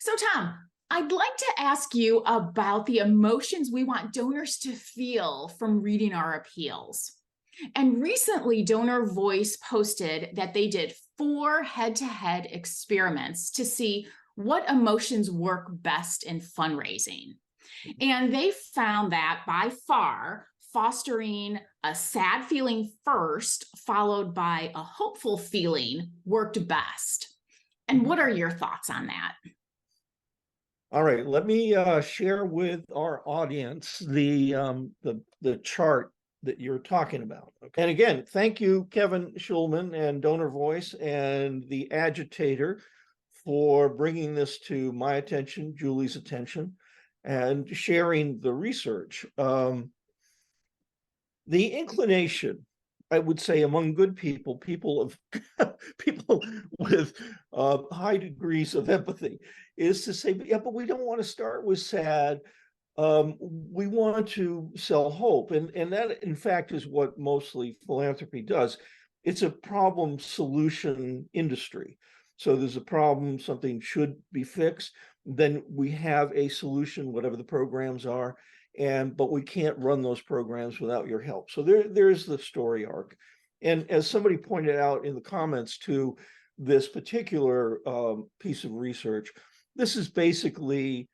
So, Tom, I'd like to ask you about the emotions we want donors to feel from reading our appeals. And recently, Donor Voice posted that they did 4 head to head experiments to see what emotions work best in fundraising. And they found that by far, fostering a sad feeling first, followed by a hopeful feeling, worked best. And what are your thoughts on that? All right, let me share with our audience the chart that you're talking about. Okay. And again, thank you, Kevin Schulman and Donor Voice and the Agitator for bringing this to my attention, Julie's attention, and sharing the research. The inclination, I would say, among good people, people of people with high degrees of empathy, is to say, yeah, but we don't want to start with sad. We want to sell hope, and that, in fact, is what mostly philanthropy does. It's a problem solution industry. So there's a problem, something should be fixed. Then we have a solution, whatever the programs are, but we can't run those programs without your help. So there's the story arc. And as somebody pointed out in the comments to this particular piece of research, this is basically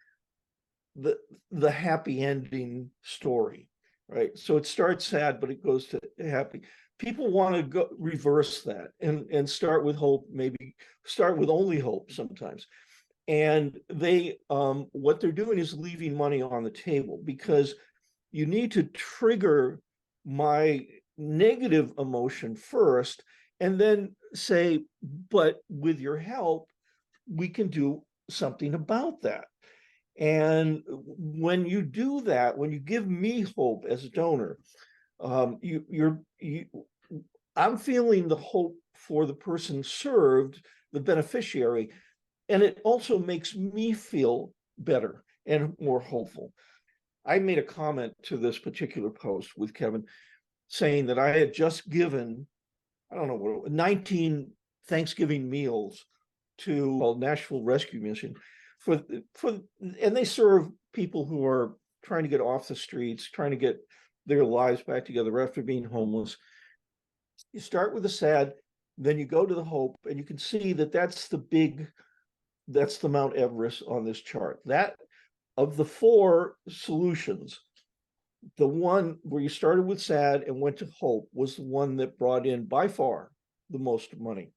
the happy ending story, right? So it starts sad, but it goes to happy. People want to go reverse that and start with hope, maybe start with only hope sometimes. And they what they're doing is leaving money on the table, because you need to trigger my negative emotion first and then say, but with your help, we can do something about that. And when you do that, when you give me hope as a donor, I'm feeling the hope for the person served, the beneficiary, and it also makes me feel better and more hopeful. I made a comment to this particular post with Kevin saying that I had just given, I don't know, 19 Thanksgiving meals to Nashville Rescue Mission and they serve people who are trying to get off the streets, trying to get their lives back together after being homeless. You start with the sad, then you go to the hope, and you can see that that's the Mount Everest on this chart. That, of the 4 solutions, the one where you started with sad and went to hope was the one that brought in by far the most money.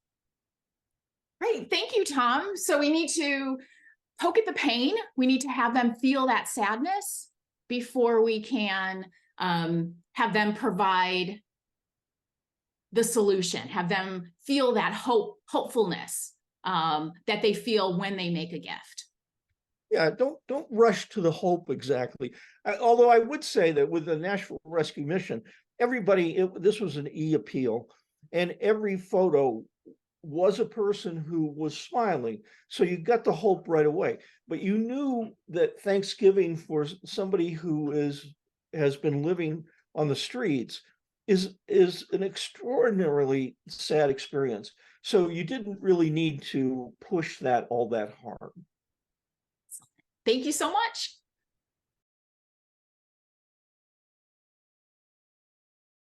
Great. Thank you, Tom. So we need to poke at the pain. We need to have them feel that sadness before we can have them provide the solution, have them feel that hopefulness that they feel when they make a gift. Yeah, don't rush to the hope exactly. Although I would say that with the Nashville Rescue Mission, this was an e-appeal, and every photo was a person who was smiling. So you got the hope right away. But you knew that Thanksgiving for somebody who has been living on the streets is an extraordinarily sad experience. So you didn't really need to push that all that hard. Thank you so much.